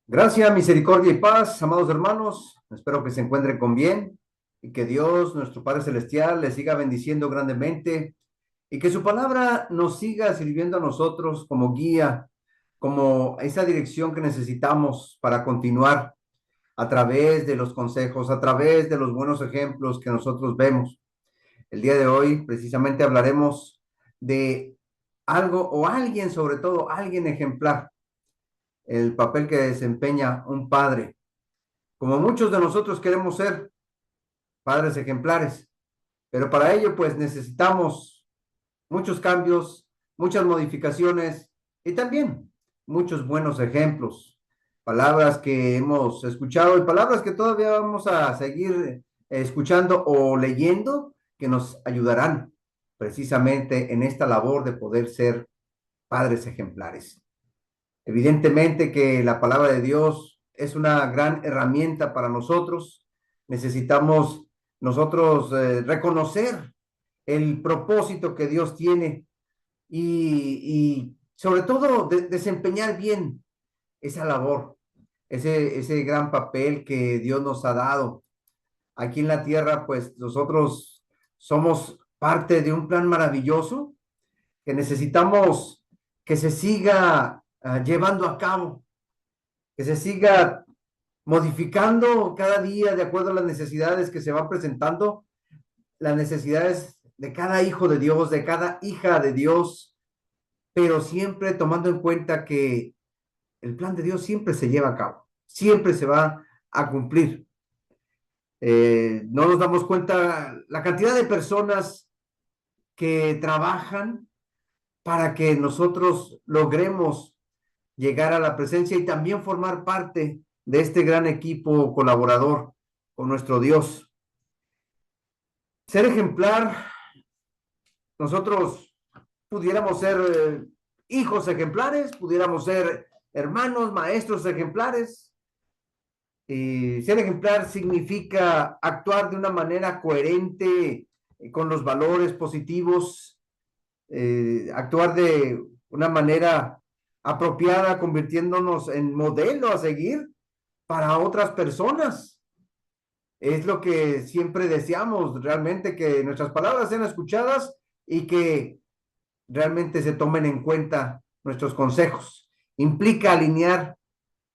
Gracia, misericordia y paz, amados hermanos. Espero que se encuentren con bien y que Dios, nuestro Padre Celestial, les siga bendiciendo grandemente y que su palabra nos siga sirviendo a nosotros como guía, como esa dirección que necesitamos para continuar a través de los consejos, a través de los buenos ejemplos que nosotros vemos. El día de hoy precisamente hablaremos de algo o alguien, sobre todo alguien ejemplar, el papel que desempeña un padre. Como muchos de nosotros queremos ser padres ejemplares, pero para ello pues necesitamos muchos cambios, muchas modificaciones y también muchos buenos ejemplos, palabras que hemos escuchado y palabras que todavía vamos a seguir escuchando o leyendo que nos ayudarán precisamente en esta labor de poder ser padres ejemplares. Evidentemente que la palabra de Dios es una gran herramienta para nosotros. Necesitamos nosotros reconocer el propósito que Dios tiene y sobre todo desempeñar bien esa labor, ese gran papel que Dios nos ha dado. Aquí en la tierra, pues nosotros somos parte de un plan maravilloso que necesitamos que se siga llevando a cabo, que se siga modificando cada día de acuerdo a las necesidades que se van presentando, las necesidades de cada hijo de Dios, de cada hija de Dios, pero siempre tomando en cuenta que el plan de Dios siempre se lleva a cabo, siempre se va a cumplir. No nos damos cuenta la cantidad de personas que trabajan para que nosotros logremos llegar a la presencia y también formar parte de este gran equipo colaborador con nuestro Dios. Ser ejemplar, nosotros pudiéramos ser hijos ejemplares, pudiéramos ser hermanos, maestros ejemplares. Y ser ejemplar significa actuar de una manera coherente con los valores positivos, actuar de una manera apropiada, convirtiéndonos en modelo a seguir para otras personas. Es lo que siempre deseamos, realmente que nuestras palabras sean escuchadas y que realmente se tomen en cuenta nuestros consejos. Implica alinear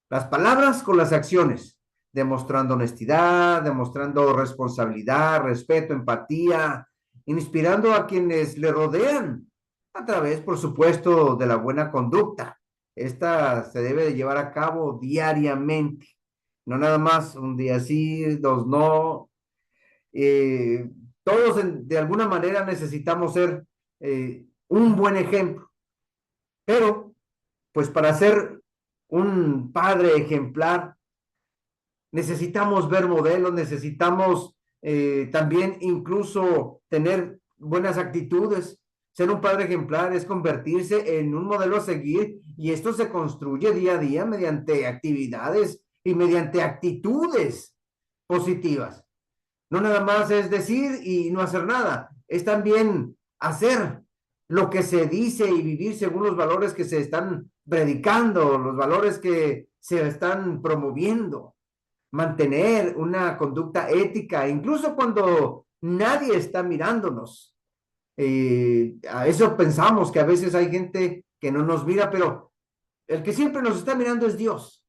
las palabras con las acciones, demostrando honestidad, demostrando responsabilidad, respeto, empatía, inspirando a quienes le rodean a través, por supuesto, de la buena conducta. Esta se debe de llevar a cabo diariamente, no nada más un día sí, dos no. Eh, Todos de alguna manera necesitamos ser un buen ejemplo, pero pues para ser un padre ejemplar necesitamos ver modelos, necesitamos también incluso tener buenas actitudes. Ser un padre ejemplar es convertirse en un modelo a seguir y esto se construye día a día mediante actividades y mediante actitudes positivas. No nada más es decir y no hacer nada, es también hacer lo que se dice y vivir según los valores que se están predicando, los valores que se están promoviendo, mantener una conducta ética, incluso cuando nadie está mirándonos. A eso pensamos que a veces hay gente que no nos mira, pero el que siempre nos está mirando es Dios.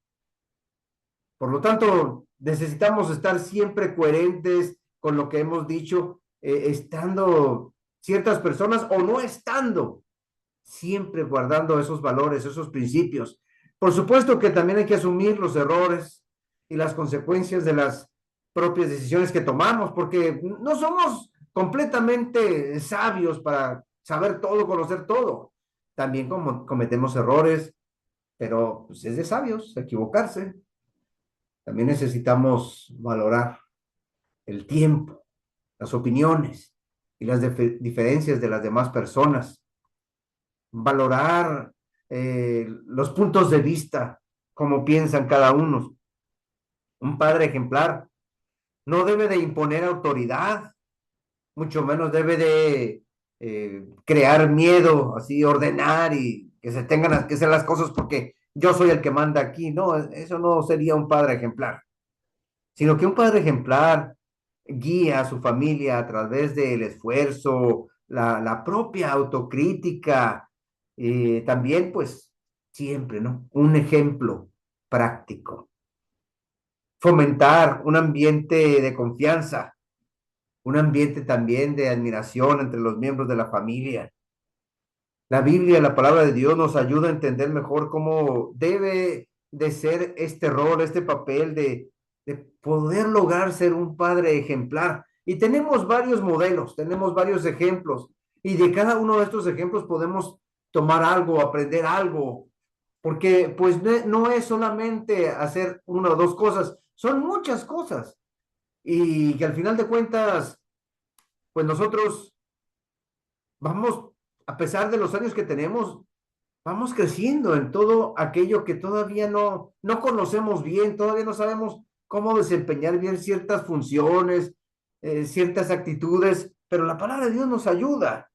Por lo tanto, necesitamos estar siempre coherentes con lo que hemos dicho, estando ciertas personas o no estando, siempre guardando esos valores, esos principios. Por supuesto que también hay que asumir los errores y las consecuencias de las propias decisiones que tomamos, porque no somos completamente sabios para saber todo, conocer todo. También cometemos errores, pero pues, es de sabios equivocarse. También necesitamos valorar el tiempo, las opiniones y las diferencias de las demás personas, valorar los puntos de vista, como piensan cada uno. Un padre ejemplar no debe de imponer autoridad, mucho menos debe de crear miedo, así ordenar y que se tengan que hacer las cosas porque yo soy el que manda aquí. No, eso no sería un padre ejemplar, sino que un padre ejemplar guía a su familia a través del esfuerzo, la propia autocrítica, también pues siempre, ¿no? Un ejemplo práctico. Fomentar un ambiente de confianza, un ambiente también de admiración entre los miembros de la familia. La Biblia, la palabra de Dios, nos ayuda a entender mejor cómo debe de ser este rol, este papel de poder lograr ser un padre ejemplar. Y tenemos varios modelos, tenemos varios ejemplos, y de cada uno de estos ejemplos podemos tomar algo, aprender algo, porque pues no es solamente hacer una o dos cosas, son muchas cosas, y que al final de cuentas, pues nosotros vamos, a pesar de los años que tenemos, vamos creciendo en todo aquello que todavía no conocemos bien, todavía no sabemos cómo desempeñar bien ciertas funciones, ciertas actitudes, pero la palabra de Dios nos ayuda.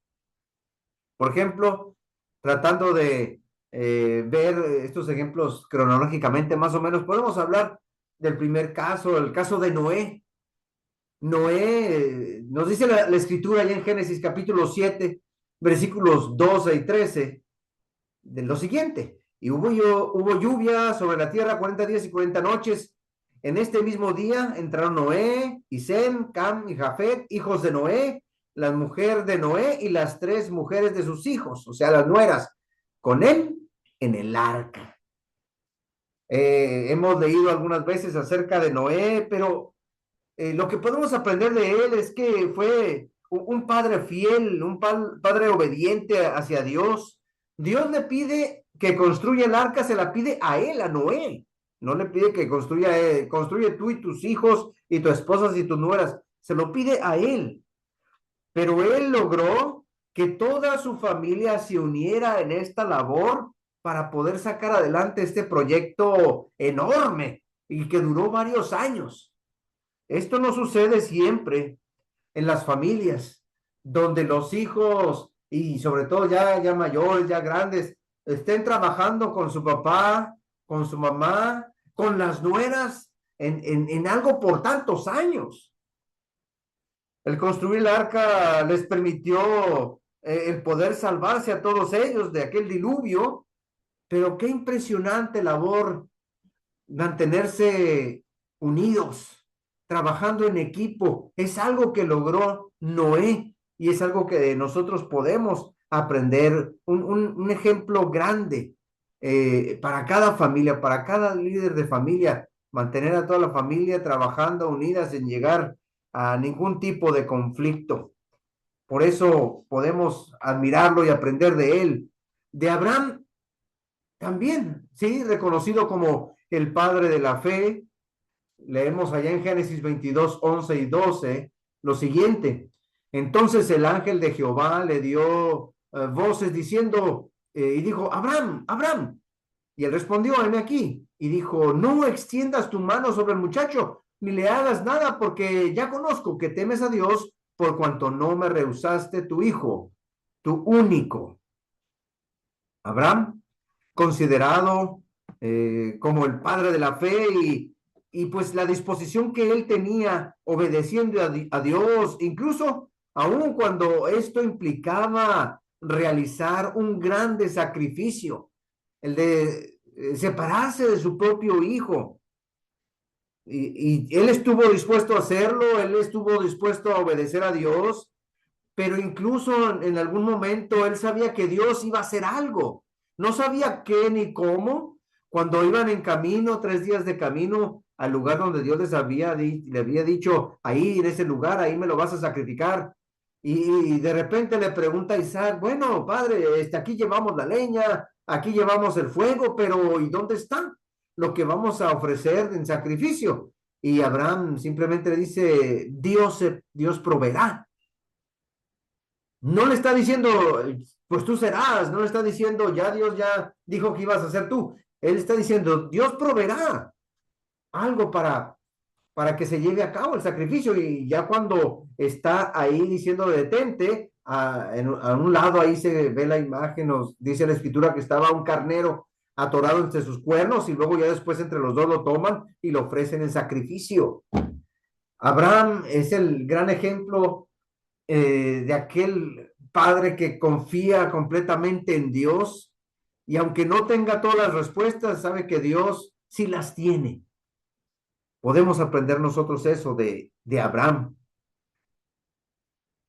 Por ejemplo, tratando de ver estos ejemplos cronológicamente, más o menos, podemos hablar del primer caso, el caso de Noé. Noé, nos dice la escritura allá en Génesis capítulo 7, versículos 12 y 13 de lo siguiente. Y hubo lluvia sobre la tierra 40 días y 40 noches. En este mismo día entraron Noé y Sem, Cam y Jafet, hijos de Noé, la mujer de Noé y las tres mujeres de sus hijos, o sea, las nueras, con él en el arca. Hemos leído algunas veces acerca de Noé, pero lo que podemos aprender de él es que fue un padre fiel, un padre obediente hacia Dios. Dios le pide que construya el arca, se la pide a él, a Noé. No le pide que construye tú y tus hijos y tu esposa y tus nueras. Se lo pide a él. Pero él logró que toda su familia se uniera en esta labor para poder sacar adelante este proyecto enorme y que duró varios años. Esto no sucede siempre en las familias, donde los hijos, y sobre todo ya mayores, ya grandes, estén trabajando con su papá, con su mamá, con las nueras, en algo por tantos años. El construir el arca les permitió el poder salvarse a todos ellos de aquel diluvio, pero qué impresionante labor mantenerse unidos, trabajando en equipo. Es algo que logró Noé y es algo que nosotros podemos aprender, un ejemplo grande para cada familia, para cada líder de familia, mantener a toda la familia trabajando unidas sin llegar a ningún tipo de conflicto. Por eso podemos admirarlo y aprender de él. De Abraham también, sí, reconocido como el padre de la fe. Leemos allá en Génesis 22, 11 y 12 lo siguiente. Entonces el ángel de Jehová le dio voces diciendo, y dijo, Abraham, Abraham. Y él respondió, heme aquí. Y dijo, no extiendas tu mano sobre el muchacho, ni le hagas nada, porque ya conozco que temes a Dios, por cuanto no me rehusaste tu hijo, tu único. Abraham, considerado como el padre de la fe y pues la disposición que él tenía obedeciendo a Dios, incluso aun cuando esto implicaba realizar un grande sacrificio, el de separarse de su propio hijo. Y él estuvo dispuesto a hacerlo, él estuvo dispuesto a obedecer a Dios, pero incluso en algún momento él sabía que Dios iba a hacer algo. No sabía qué ni cómo. Cuando iban en camino, 3 días de camino al lugar donde Dios le había dicho, ahí en ese lugar, ahí me lo vas a sacrificar. Y de repente le pregunta a Isaac, bueno, padre, aquí llevamos la leña, aquí llevamos el fuego, pero ¿y dónde está lo que vamos a ofrecer en sacrificio? Y Abraham simplemente le dice, Dios proveerá. No le está diciendo, pues tú serás, no le está diciendo, ya Dios ya dijo que ibas a ser tú. Él está diciendo, Dios proveerá algo para que se lleve a cabo el sacrificio. Y ya cuando está ahí diciendo detente, a un lado ahí se ve la imagen, nos dice la escritura que estaba un carnero atorado entre sus cuernos y luego ya después entre los dos lo toman y lo ofrecen en sacrificio. Abraham es el gran ejemplo de aquel padre que confía completamente en Dios y aunque no tenga todas las respuestas, sabe que Dios sí las tiene. Podemos aprender nosotros eso de Abraham.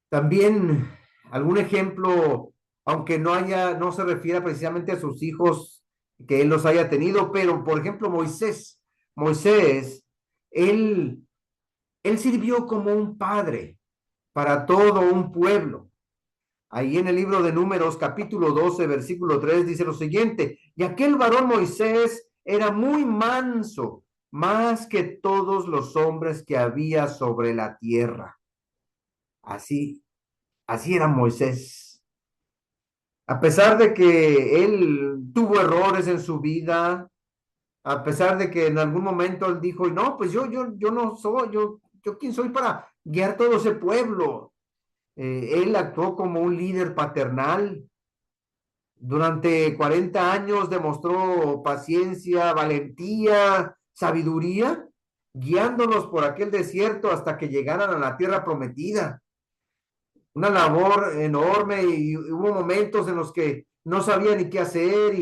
También algún ejemplo, aunque no se refiera precisamente a sus hijos que él los haya tenido, pero por ejemplo Moisés. Moisés, él, él sirvió como un padre para todo un pueblo. Ahí en el libro de Números, capítulo 12, versículo 3, dice lo siguiente: y aquel varón Moisés era muy manso, más que todos los hombres que había sobre la tierra. Así, así era Moisés. A pesar de que él tuvo errores en su vida, a pesar de que en algún momento él dijo, no, pues yo no soy, yo quién soy para guiar todo ese pueblo. Él actuó como un líder paternal. Durante 40 años demostró paciencia, valentía, sabiduría, guiándolos por aquel desierto hasta que llegaran a la tierra prometida. Una labor enorme y hubo momentos en los que no sabía ni qué hacer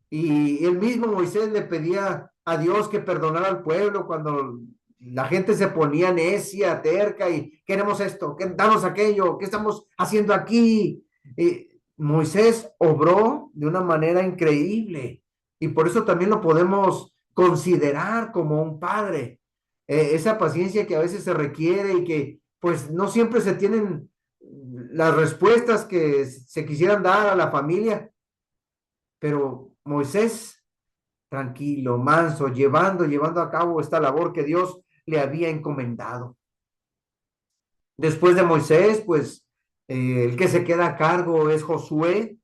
y el mismo Moisés le pedía a Dios que perdonara al pueblo cuando la gente se ponía necia, terca y queremos esto, danos aquello, ¿qué estamos haciendo aquí? Moisés obró de una manera increíble y por eso también lo podemos considerar como un padre. Esa paciencia que a veces se requiere y que pues no siempre se tienen las respuestas que se quisieran dar a la familia, pero Moisés, tranquilo, manso, llevando a cabo esta labor que Dios le había encomendado. Después de Moisés, pues el que se queda a cargo es Josué.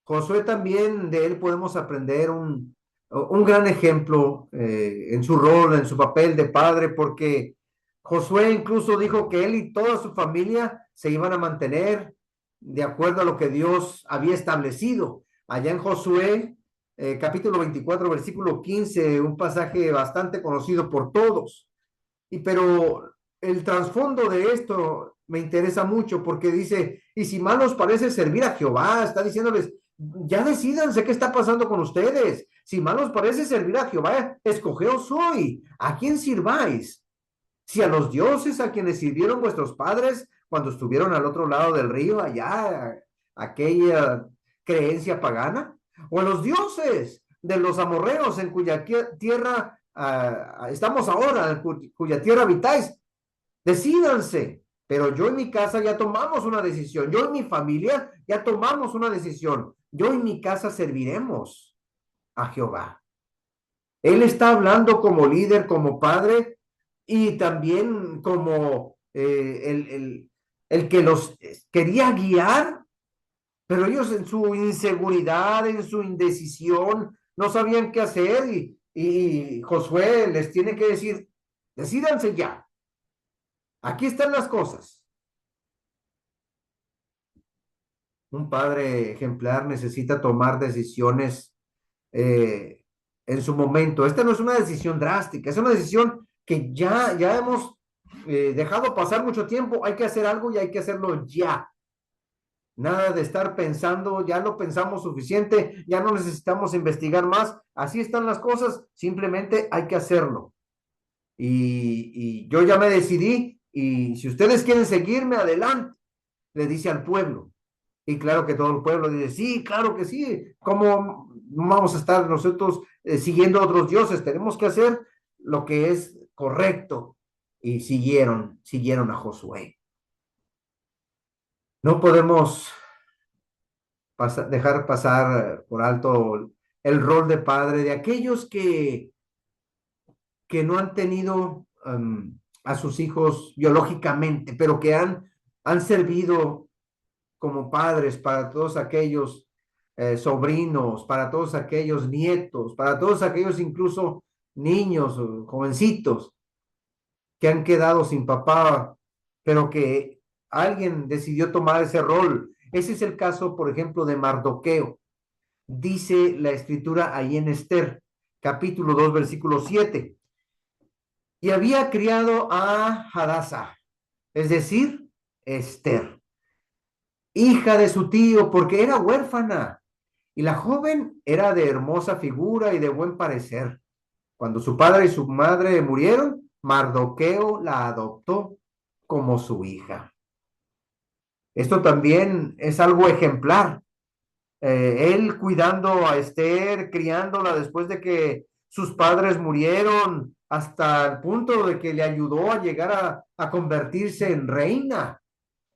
Josué también, de él podemos aprender un gran ejemplo en su rol, en su papel de padre, porque Josué incluso dijo que él y toda su familia se iban a mantener de acuerdo a lo que Dios había establecido. Allá en Josué, capítulo 24, versículo 15, un pasaje bastante conocido por todos. Pero el trasfondo de esto me interesa mucho porque dice, y si mal os parece servir a Jehová, está diciéndoles, ya decídanse qué está pasando con ustedes. Si mal os parece servir a Jehová, escogeos hoy a quién sirváis. Si a los dioses a quienes sirvieron vuestros padres cuando estuvieron al otro lado del río, allá, aquella creencia pagana, o a los dioses de los amorreos en cuya tierra estamos ahora, en cuya tierra habitáis. Decídanse. Pero yo y mi casa ya tomamos una decisión. Yo y mi familia ya tomamos una decisión. Yo y mi casa serviremos a Jehová. Él está hablando como líder, como padre y también como el que los quería guiar, pero ellos en su inseguridad, en su indecisión, no sabían qué hacer y Josué les tiene que decir, decídanse ya, aquí están las cosas. Un padre ejemplar necesita tomar decisiones eh, en su momento. Esta no es una decisión drástica, es una decisión que ya hemos dejado pasar mucho tiempo. Hay que hacer algo y hay que hacerlo ya. Nada de estar pensando, ya lo pensamos suficiente, ya no necesitamos investigar más. Así están las cosas, simplemente hay que hacerlo. Y yo ya me decidí y si ustedes quieren seguirme, adelante, le dice al pueblo. Y claro que todo el pueblo dice, sí, claro que sí. ¿Cómo vamos a estar nosotros siguiendo a otros dioses? Tenemos que hacer lo que es correcto. Y siguieron a Josué. No podemos dejar pasar por alto el rol de padre de aquellos que no han tenido a sus hijos biológicamente, pero que han servido como padres para todos aquellos sobrinos, para todos aquellos nietos, para todos aquellos incluso niños, jovencitos que han quedado sin papá, pero que alguien decidió tomar ese rol. Ese es el caso, por ejemplo, de Mardoqueo. dice la escritura ahí en Esther, capítulo 2 versículo 7. Y había criado a Hadasa, es decir, Esther, hija de su tío, porque era huérfana. Y la joven era de hermosa figura y de buen parecer. Cuando su padre y su madre murieron, Mardoqueo la adoptó como su hija. Esto también es algo ejemplar. Él cuidando a Esther, criándola después de que sus padres murieron, hasta el punto de que le ayudó a llegar a convertirse en reina.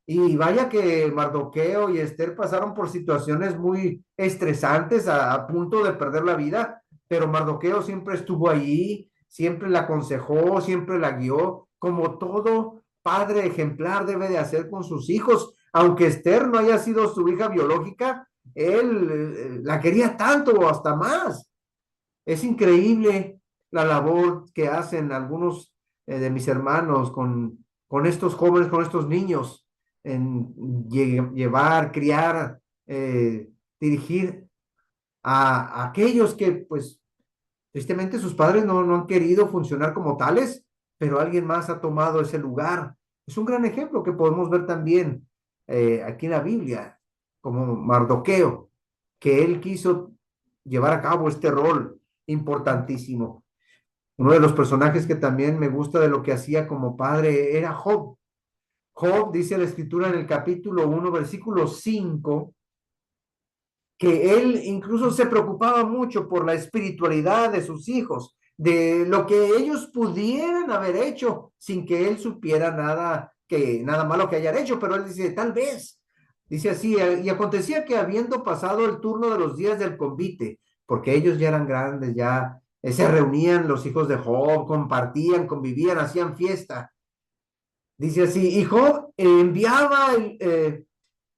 Y vaya que Mardoqueo y Esther pasaron por situaciones muy estresantes a punto de perder la vida, pero Mardoqueo siempre estuvo ahí, siempre la aconsejó, siempre la guió, como todo padre ejemplar debe de hacer con sus hijos. Aunque Esther no haya sido su hija biológica, él la quería tanto o hasta más. Es increíble la labor que hacen algunos de mis hermanos con estos jóvenes, con estos niños, en llevar, criar, dirigir a aquellos que, pues, tristemente sus padres no han querido funcionar como tales, pero alguien más ha tomado ese lugar. Es un gran ejemplo que podemos ver también aquí en la Biblia, como Mardoqueo, que él quiso llevar a cabo este rol importantísimo. Uno de los personajes que también me gusta de lo que hacía como padre era Job. Job, dice la escritura en el capítulo 1 versículo 5 que él incluso se preocupaba mucho por la espiritualidad de sus hijos, de lo que ellos pudieran haber hecho sin que él supiera nada malo que hayan hecho, pero él dice, tal vez, dice así, y acontecía que habiendo pasado el turno de los días del convite, porque ellos ya eran grandes, ya se reunían los hijos de Job, compartían, convivían, hacían fiesta. Dice así, y Job enviaba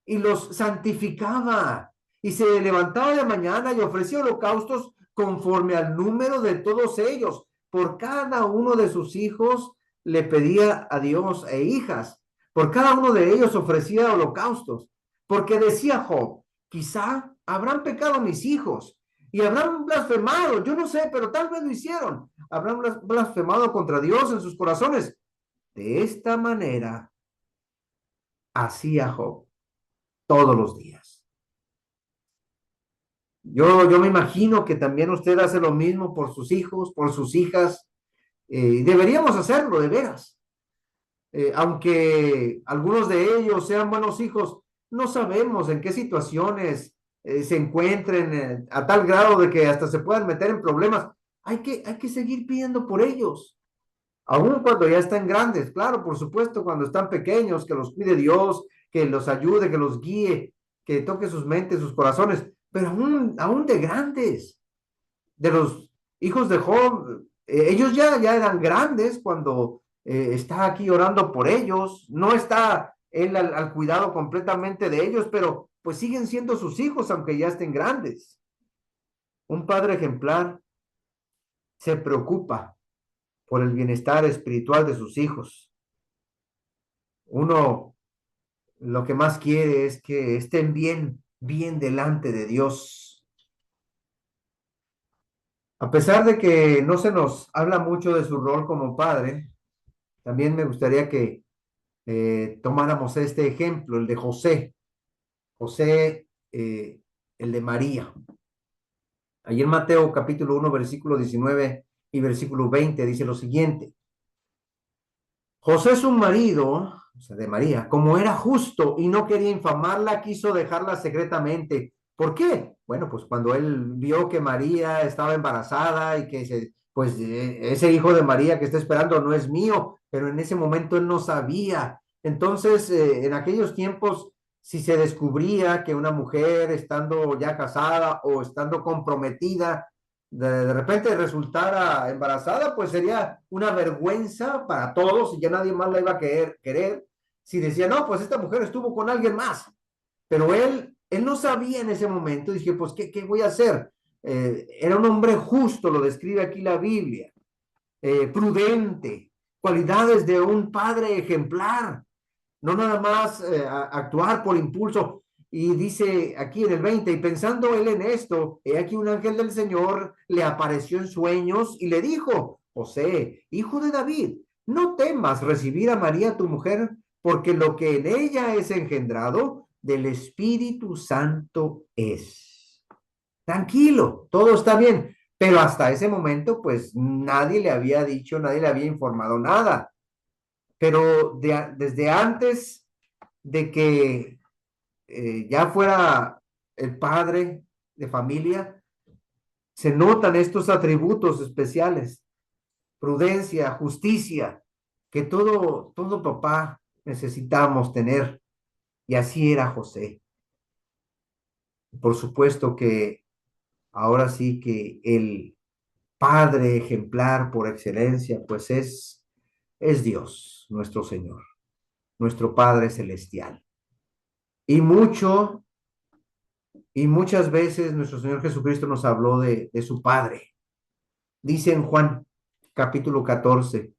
y los santificaba y se levantaba de mañana y ofrecía holocaustos conforme al número de todos ellos. Por cada uno de sus hijos le pedía a Dios e hijas. Por cada uno de ellos ofrecía holocaustos. Porque decía Job, quizá habrán pecado mis hijos y habrán blasfemado. Yo no sé, pero tal vez lo hicieron. Habrán blasfemado contra Dios en sus corazones. De esta manera hacía Job todos los días. Yo me imagino que también usted hace lo mismo por sus hijos, por sus hijas. Deberíamos hacerlo, de veras. Aunque algunos de ellos sean buenos hijos, no sabemos en qué situaciones se encuentren a tal grado de que hasta se puedan meter en problemas. Hay que seguir pidiendo por ellos. Aún cuando ya están grandes, claro, por supuesto, cuando están pequeños, que los cuide Dios, que los ayude, que los guíe, que toque sus mentes, sus corazones, pero aún de grandes, de los hijos de Job, ellos ya eran grandes cuando está aquí orando por ellos, no está él al cuidado completamente de ellos, pero pues siguen siendo sus hijos aunque ya estén grandes. Un padre ejemplar se preocupa por el bienestar espiritual de sus hijos. Uno lo que más quiere es que estén bien delante de Dios. A pesar de que no se nos habla mucho de su rol como padre, también me gustaría que tomáramos este ejemplo, el de José. José, el de María. Allí en Mateo capítulo 1, versículo 19 y versículo 20 dice lo siguiente. José su marido, o sea, de María, como era justo y no quería infamarla, quiso dejarla secretamente. ¿Por qué? Bueno, pues cuando él vio que María estaba embarazada y que ese hijo de María que está esperando no es mío, pero en ese momento él no sabía. Entonces, en aquellos tiempos, si se descubría que una mujer estando ya casada o estando comprometida, de repente resultara embarazada, pues sería una vergüenza para todos y ya nadie más la iba a querer. Si decía, no, pues esta mujer estuvo con alguien más, pero él no sabía en ese momento, dije, pues, ¿qué voy a hacer? Era un hombre justo, lo describe aquí la Biblia, prudente, cualidades de un padre ejemplar, no nada más actuar por impulso. Y dice aquí en el 20, y pensando él en esto, he aquí un ángel del Señor le apareció en sueños y le dijo, José, hijo de David, no temas recibir a María tu mujer, porque lo que en ella es engendrado del Espíritu Santo es. Tranquilo, todo está bien. Pero hasta ese momento, pues nadie le había dicho, nadie le había informado nada. Pero desde antes de que ya fuera el padre de familia, se notan estos atributos especiales, prudencia, justicia, que todo papá necesitamos tener. Y así era José. Por supuesto que ahora sí que el padre ejemplar por excelencia, pues es Dios, nuestro Señor, nuestro Padre Celestial. Y mucho y muchas veces nuestro Señor Jesucristo nos habló de su Padre. Dice en Juan capítulo 14,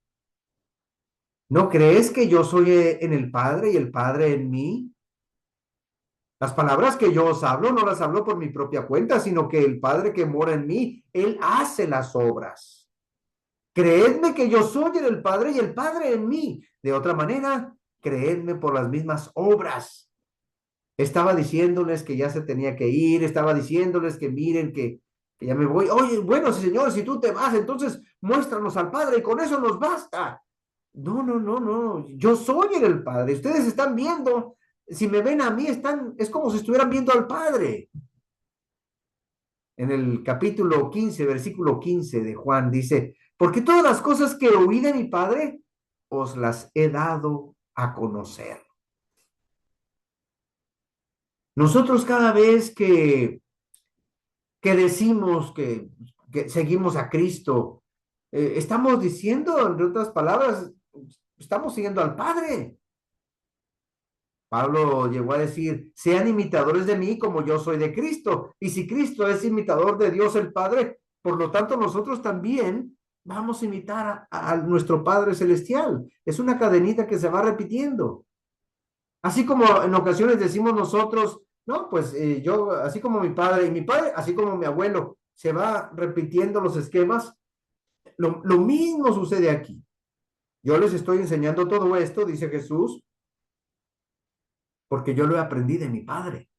¿no crees que yo soy en el Padre y el Padre en mí? Las palabras que yo os hablo no las hablo por mi propia cuenta, sino que el Padre que mora en mí, Él hace las obras. Creedme que yo soy en el Padre y el Padre en mí. De otra manera, creedme por las mismas obras. Estaba diciéndoles que ya se tenía que ir, estaba diciéndoles que miren que ya me voy. Oye, bueno, sí, Señor, si tú te vas, entonces muéstranos al Padre y con eso nos basta. No, no, no, no. Yo soy en el Padre. Ustedes están viendo. Si me ven a mí, es como si estuvieran viendo al Padre. En el capítulo 15, versículo 15 de Juan, dice, porque todas las cosas que oí de mi Padre, os las he dado a conocer. Nosotros cada vez que decimos que seguimos a Cristo, estamos diciendo, entre otras palabras, estamos siguiendo al Padre. Pablo llegó a decir, sean imitadores de mí como yo soy de Cristo. Y si Cristo es imitador de Dios el Padre, por lo tanto nosotros también vamos a imitar a nuestro Padre Celestial. Es una cadenita que se va repitiendo. Así como en ocasiones decimos nosotros, no, pues yo, así como mi padre y mi padre, así como mi abuelo, se va repitiendo los esquemas. Lo mismo sucede aquí. Yo les estoy enseñando todo esto, dice Jesús, porque yo lo aprendí de mi padre.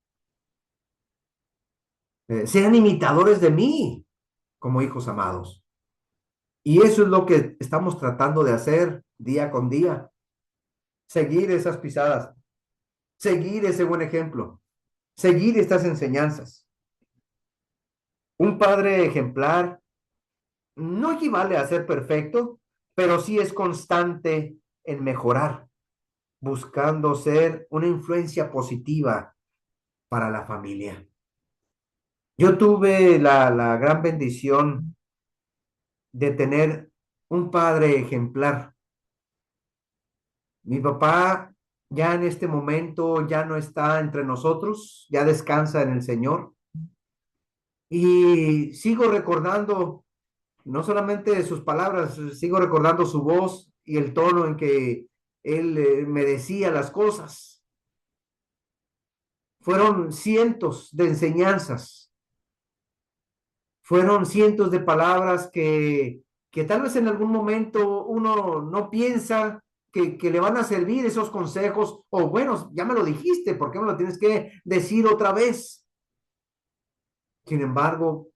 Sean imitadores de mí como hijos amados. Y eso es lo que estamos tratando de hacer día con día. Seguir esas pisadas, seguir ese buen ejemplo, seguir estas enseñanzas. Un padre ejemplar no equivale a ser perfecto, pero sí es constante en mejorar, buscando ser una influencia positiva para la familia. Yo tuve la gran bendición de tener un padre ejemplar. Mi papá ya en este momento ya no está entre nosotros, ya descansa en el Señor. Y sigo recordando no solamente sus palabras, sigo recordando su voz y el tono en que él me decía las cosas. Fueron cientos de enseñanzas, fueron cientos de palabras que tal vez en algún momento uno no piensa que le van a servir esos consejos, o bueno, ya me lo dijiste, ¿por qué me lo tienes que decir otra vez? Sin embargo,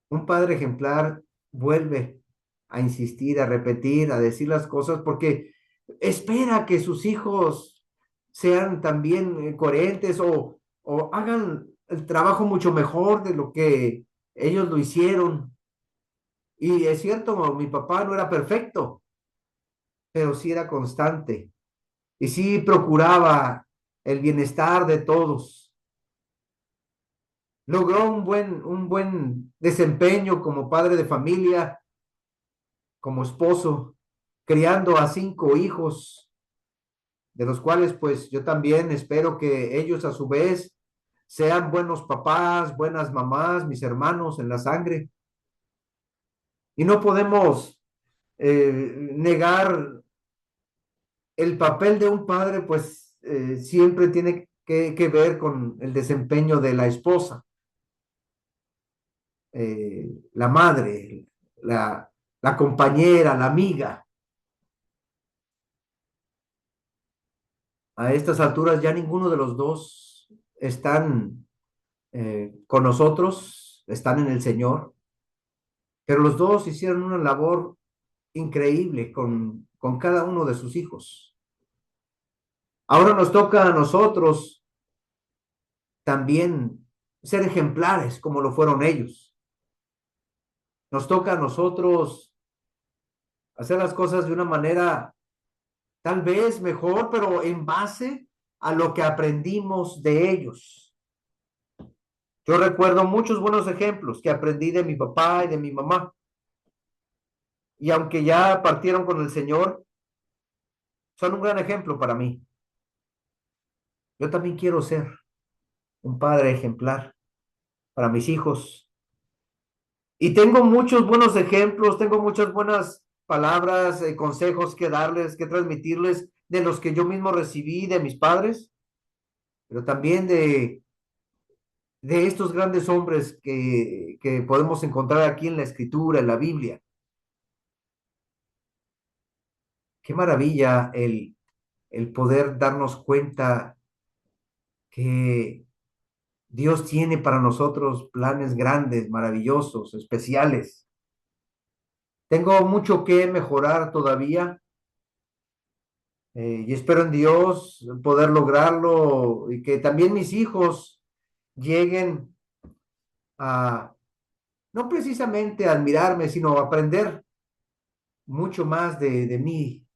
un padre ejemplar vuelve a insistir, a repetir, a decir las cosas porque espera que sus hijos sean también coherentes o hagan el trabajo mucho mejor de lo que ellos lo hicieron. Y es cierto, mi papá no era perfecto, pero sí era constante y sí procuraba el bienestar de todos. Logró un buen desempeño como padre de familia, como esposo, criando a 5 hijos, de los cuales pues yo también espero que ellos a su vez sean buenos papás, buenas mamás, mis hermanos en la sangre. Y no podemos negar el papel de un padre, pues siempre tiene que ver con el desempeño de la esposa, la madre, la, la compañera, la amiga. A estas alturas ya ninguno de los dos están con nosotros, están en el Señor, pero los dos hicieron una labor increíble con cada uno de sus hijos. Ahora nos toca a nosotros también ser ejemplares como lo fueron ellos. Nos toca a nosotros hacer las cosas de una manera tal vez mejor, pero en base a lo que aprendimos de ellos. Yo recuerdo muchos buenos ejemplos que aprendí de mi papá y de mi mamá. Y aunque ya partieron con el Señor, son un gran ejemplo para mí. Yo también quiero ser un padre ejemplar para mis hijos. Y tengo muchos buenos ejemplos, tengo muchas buenas palabras, consejos que darles, que transmitirles de los que yo mismo recibí de mis padres, pero también de estos grandes hombres que podemos encontrar aquí en la Escritura, en la Biblia. Qué maravilla el poder darnos cuenta que Dios tiene para nosotros planes grandes, maravillosos, especiales. Tengo mucho que mejorar todavía y espero en Dios poder lograrlo y que también mis hijos lleguen a, no precisamente a admirarme, sino a aprender mucho más de mí,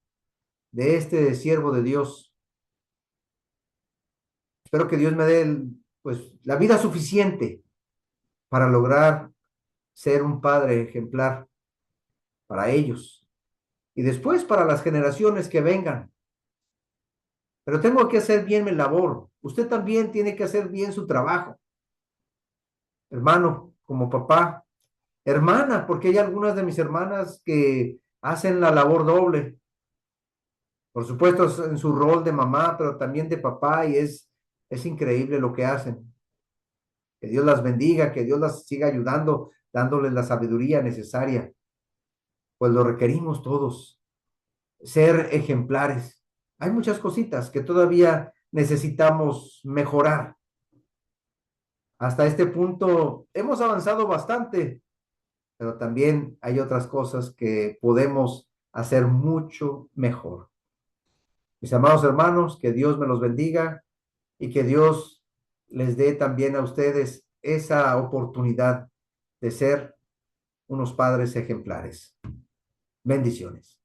de este siervo de Dios. Espero que Dios me dé pues, la vida suficiente para lograr ser un padre ejemplar para ellos y después para las generaciones que vengan. Pero tengo que hacer bien mi labor. Usted también tiene que hacer bien su trabajo, hermano, como papá, hermana, porque hay algunas de mis hermanas que hacen la labor doble. Por supuesto, en su rol de mamá, pero también de papá, y es increíble lo que hacen. Que Dios las bendiga, que Dios las siga ayudando, dándoles la sabiduría necesaria, pues lo requerimos todos, ser ejemplares. Hay muchas cositas que todavía necesitamos mejorar. Hasta este punto hemos avanzado bastante, pero también hay otras cosas que podemos hacer mucho mejor. Mis amados hermanos, que Dios me los bendiga y que Dios les dé también a ustedes esa oportunidad de ser unos padres ejemplares. Bendiciones.